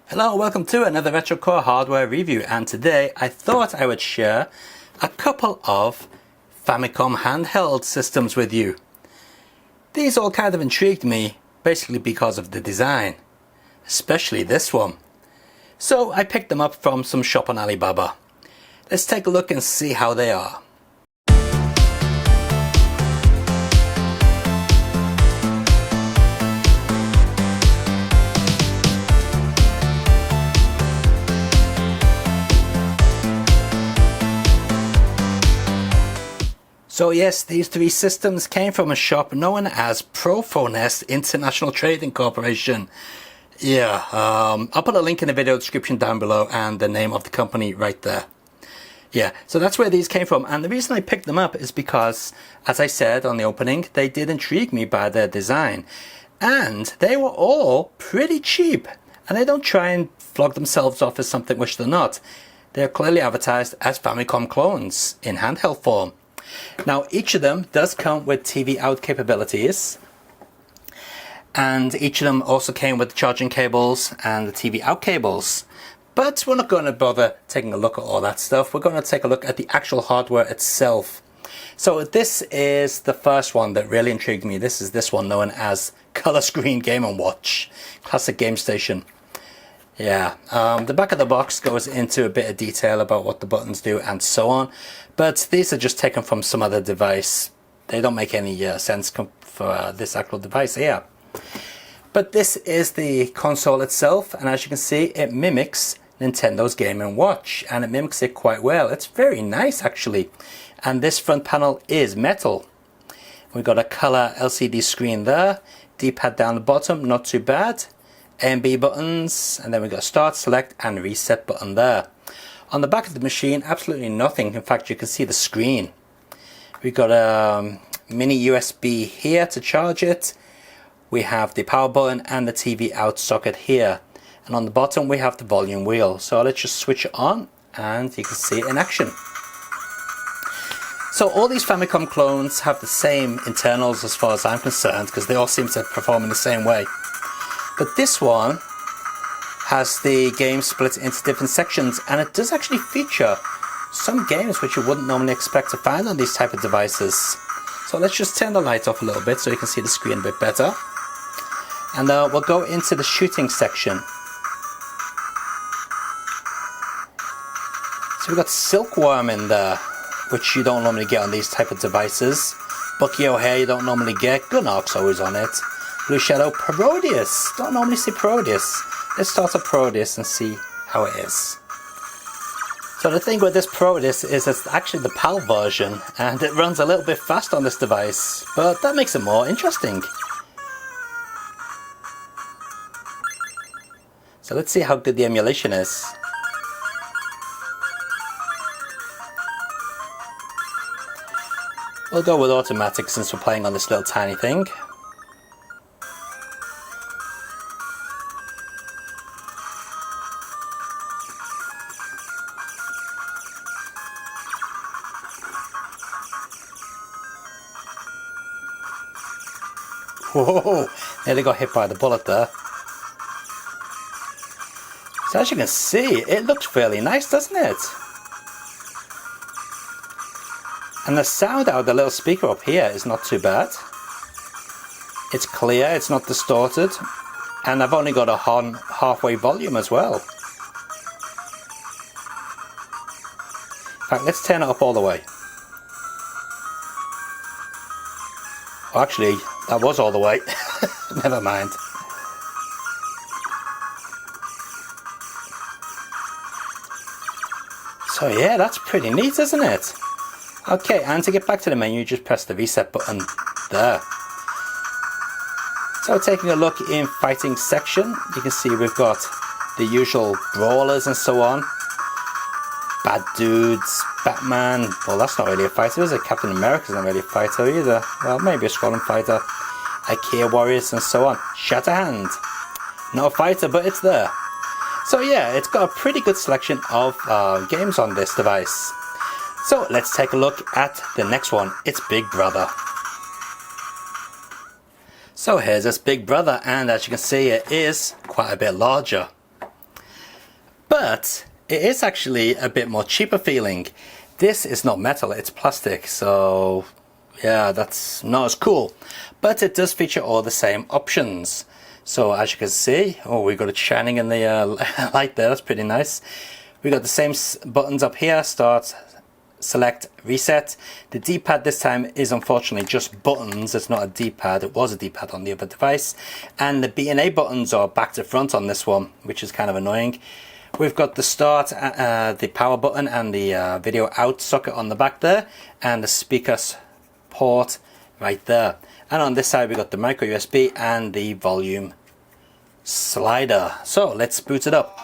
Hello, welcome to another Retro Core hardware review, and today I thought I would share a couple of Famicom handheld systems with you. These all kind of intrigued me, basically because of the design, especially this one. So I picked them up from some shop on Alibaba. Let's take a look and see how they are. So yes, these three systems came from a shop known as Famiclones International Trading Corporation. Yeah, I'll put a link in the video description down below and the name of the company right there. Yeah, so that's where these came from, and the reason I picked them up is because, as I said on the opening, they did intrigue me by their design. And they were all pretty cheap, and they don't try and flog themselves off as something which they're not. They're clearly advertised as Famicom clones in handheld form. Now each of them does come with TV out capabilities, and each of them also came with the charging cables and the TV out cables. But we're not going to bother taking a look at all that stuff. We're going to take a look at the actual hardware itself. So this is the first one that really intrigued me. This is this one known as Color Screen Game & Watch. Classic game station. Yeah, the back of the box goes into a bit of detail about what the buttons do and so on, but these are just taken from some other device. They don't make any sense for this actual device here. But this is the console itself, and as you can see, it mimics Nintendo's Game & Watch, and it mimics it quite well. It's very nice actually, and this front panel is metal. We've got a color LCD screen there, D-pad down the bottom, not too bad. A and B buttons, and then we've got start, select and reset button there. On the back of the machine, absolutely nothing. In fact, you can see the screen. We've got a mini USB here to charge it. We have the power button and the TV out socket here. And on the bottom we have the volume wheel. So let's just switch it on and you can see it in action. So all these Famicom clones have the same internals as far as I'm concerned, because they all seem to perform in the same way. But this one has the game split into different sections, and it does actually feature some games which you wouldn't normally expect to find on these type of devices. So let's just turn the light off a little bit so you can see the screen a bit better. And we'll go into the shooting section. So we've got Silkworm in there, which you don't normally get on these type of devices. Bucky O'Hare you don't normally get. Gunark's always on it. Blue Shadow, Parodius. Don't normally see Parodius. Let's start a Parodius and see how it is. So the thing with this Parodius is it's actually the PAL version, and it runs a little bit fast on this device, but that makes it more interesting. So let's see how good the emulation is. We'll go with automatic since we're playing on this little tiny thing. Whoa, nearly got hit by the bullet there. So as you can see, it looks fairly nice, doesn't it? And the sound out of the little speaker up here is not too bad. It's clear, it's not distorted, and I've only got a halfway volume as well. In fact, let's turn it up all the way. Oh, actually, that was all the way. Never mind. So yeah, that's pretty neat, isn't it? Okay, and to get back to the menu, just press the reset button there. So taking a look in fighting section, you can see we've got the usual brawlers and so on. Bad Dudes, Batman, well that's not really a fighter, is it? Captain America's not really a fighter either. Well, maybe a scrolling fighter. IKEA Warriors and so on. Shatterhand, not a fighter, but it's there. So yeah, it's got a pretty good selection of games on this device. So let's take a look at the next one. It's Big Brother. So here's this Big Brother, and as you can see, it is quite a bit larger. But it is actually a bit more cheaper feeling. This is not metal, it's plastic, so yeah, that's not as cool. But it does feature all the same options. So as you can see, oh, we got it shining in the light there, that's pretty nice. We got the same buttons up here, start, select, reset. The D-pad this time is unfortunately just buttons, it's not a D-pad. It was a D-pad on the other device. And the B and A buttons are back to front on this one, which is kind of annoying. We've got the start, the power button and the video out socket on the back there, and the speaker port right there. And on this side we got the micro USB and the volume slider. So let's boot it up.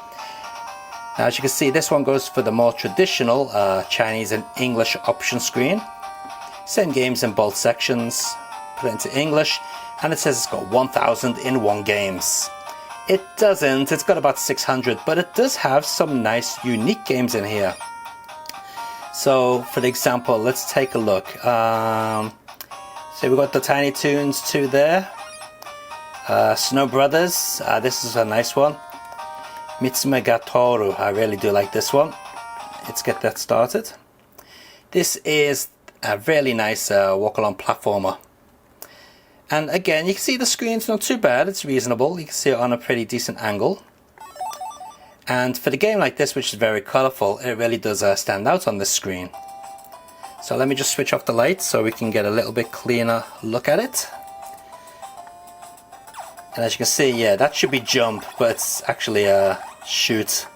Now, as you can see, this one goes for the more traditional Chinese and English option screen. Same games in both sections. Put it into English, and it says it's got 1001 games. It doesn't, it's got about 600, but it does have some nice unique games in here. So for the example, let's take a look. So we've got the Tiny Toons 2 there. Snow Brothers, this is a nice one. Mitsume ga Toru, I really do like this one. Let's get that started. This is a really nice walk-along platformer. And again, you can see the screen's not too bad, it's reasonable. You can see it on a pretty decent angle. And for the game like this, which is very colourful, it really does stand out on this screen. So let me just switch off the lights so we can get a little bit cleaner look at it. And as you can see, yeah, that should be jump, but it's actually shoot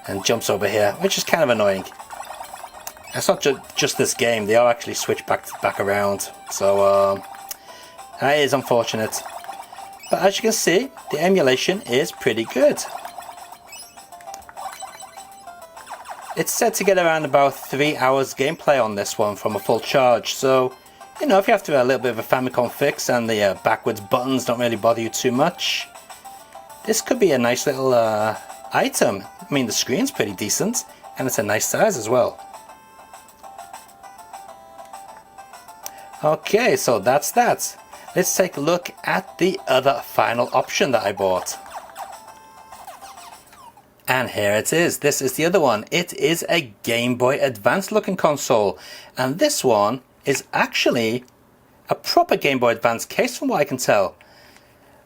and jumps over here, which is kind of annoying. It's not just this game, they are actually switched back around. So that is unfortunate. But as you can see, the emulation is pretty good. It's said to get around about 3 hours gameplay on this one from a full charge. So, you know, if you have to do a little bit of a Famicom fix and the backwards buttons don't really bother you too much, this could be a nice little item. I mean, the screen's pretty decent and it's a nice size as well. Okay, so that's that. Let's take a look at the other final option that I bought. And here it is. This is the other one. It is a Game Boy Advance looking console. And this one is actually a proper Game Boy Advance case from what I can tell.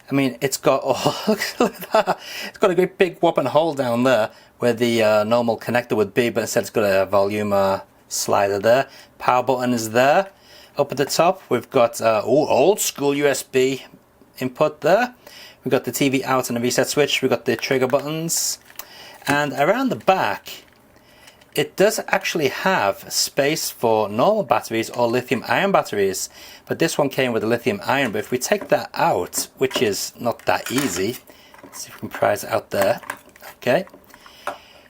I mean, it's got, oh, look at that. It's got a great big whopping hole down there where the normal connector would be, but instead it's got a volume slider there. Power button is there. Up at the top, we've got old school USB input there. We've got the TV out and the reset switch. We've got the trigger buttons. And around the back, it does actually have space for normal batteries or lithium ion batteries. But this one came with a lithium ion. But if we take that out, which is not that easy, let's see if we can prise it out there. Okay.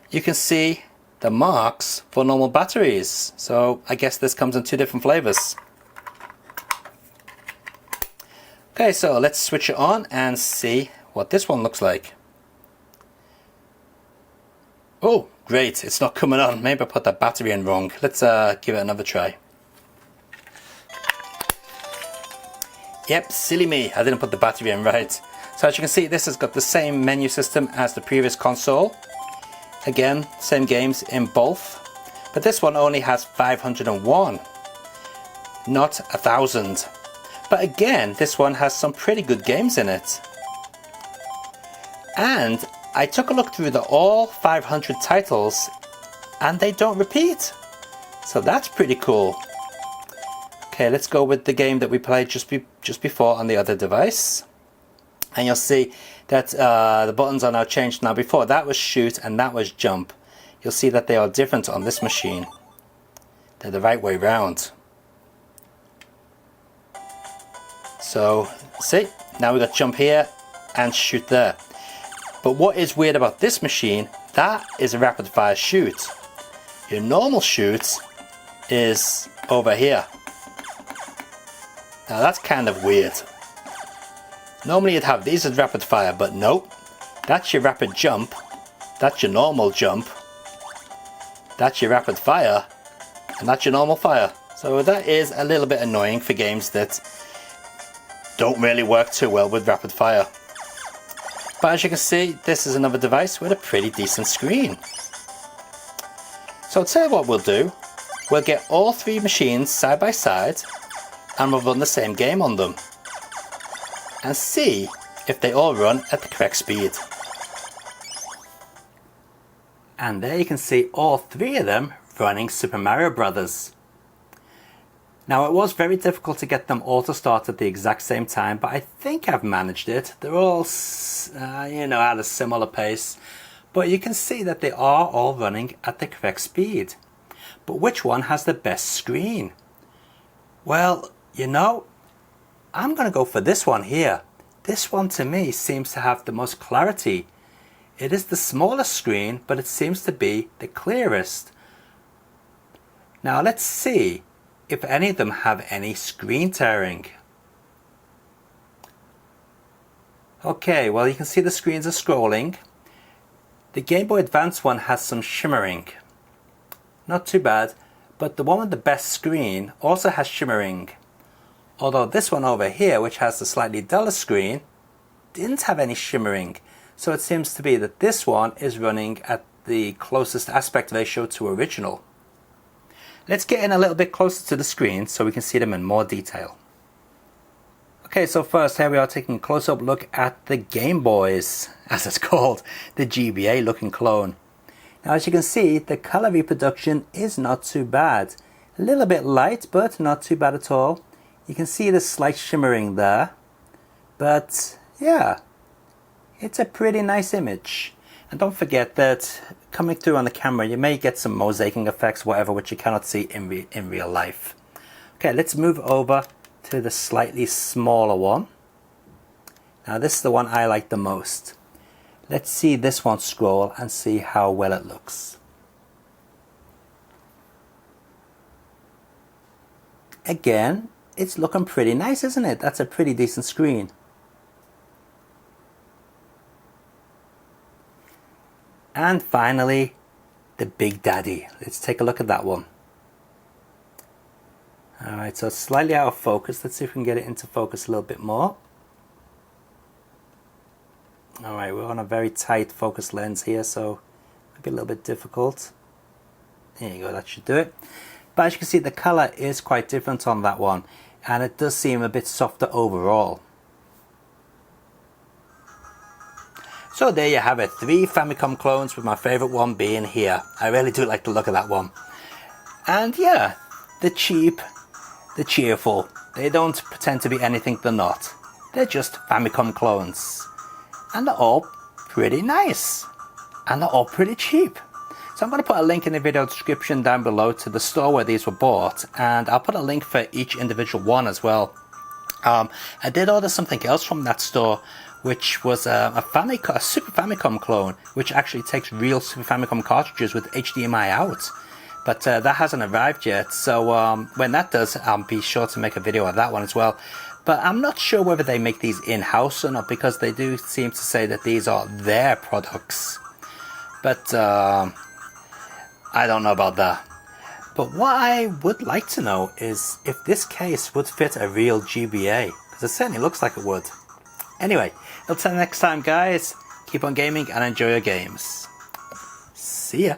You can see the marks for normal batteries. So I guess this comes in 2 different flavors. Okay, so let's switch it on and see what this one looks like. Oh, great, it's not coming on. Maybe I put that battery in wrong. Let's give it another try. Yep, silly me, I didn't put the battery in right. So as you can see, this has got the same menu system as the previous console. Again, same games in both. But this one only has 501, not 1,000. But again, this one has some pretty good games in it. And I took a look through all 500 titles and they don't repeat. So that's pretty cool. Okay, let's go with the game that we played just before on the other device. And you'll see that the buttons are now changed. Now before that was shoot and that was jump. You'll see that they are different on this machine. They're the right way round. So, see, now we've got jump here and shoot there. But what is weird about this machine, that is a rapid fire shoot. Your normal shoot is over here. Now that's kind of weird. Normally you'd have these as rapid fire, but nope. That's your rapid jump. That's your normal jump. That's your rapid fire. And that's your normal fire. So that is a little bit annoying for games that don't really work too well with rapid fire. But as you can see, this is another device with a pretty decent screen. So I'll tell you what we'll do. We'll get all three machines side by side and we'll run the same game on them and see if they all run at the correct speed. And there you can see all three of them running Super Mario Brothers. Now it was very difficult to get them all to start at the exact same time, but I think I've managed it. They're all, at a similar pace, but you can see that they are all running at the correct speed. But which one has the best screen? Well, I'm going to go for this one here. This one to me seems to have the most clarity. It is the smallest screen, but it seems to be the clearest. Now let's see if any of them have any screen tearing. Okay, well you can see the screens are scrolling. The Game Boy Advance one has some shimmering. Not too bad, but the one with the best screen also has shimmering. Although this one over here, which has the slightly duller screen, didn't have any shimmering. So it seems to be that this one is running at the closest aspect ratio to original. Let's get in a little bit closer to the screen so we can see them in more detail. Okay, so first here we are taking a close-up look at the Game Boys, as it's called, the GBA looking clone. Now as you can see, the color reproduction is not too bad. A little bit light, but not too bad at all. You can see the slight shimmering there, but yeah, it's a pretty nice image. And don't forget that coming through on the camera, you may get some mosaicing effects, whatever, which you cannot see in real life. Okay, let's move over to the slightly smaller one. Now this is the one I like the most. Let's see this one scroll and see how well it looks. Again, it's looking pretty nice, isn't it? That's a pretty decent screen. And finally, the Big Daddy. Let's take a look at that one. Alright, so it's slightly out of focus. Let's see if we can get it into focus a little bit more. Alright, we're on a very tight focus lens here, so it'll be a little bit difficult. There you go, that should do it. But as you can see, the color is quite different on that one, and it does seem a bit softer overall. So there you have it, 3 Famicom clones, with my favorite one being here. I really do like the look of that one. And yeah, the cheap, the cheerful. They don't pretend to be anything they're not. They're just Famicom clones. And they're all pretty nice. And they're all pretty cheap. So I'm going to put a link in the video description down below to the store where these were bought. And I'll put a link for each individual one as well. I did order something else from that store, which was a Super Famicom clone, which actually takes real Super Famicom cartridges with HDMI out. But that hasn't arrived yet, so when that does, I'll be sure to make a video of that one as well. But I'm not sure whether they make these in-house or not, because they do seem to say that these are their products. But I don't know about that. But what I would like to know is if this case would fit a real GBA, because it certainly looks like it would. Anyway, until next time guys, keep on gaming and enjoy your games. See ya!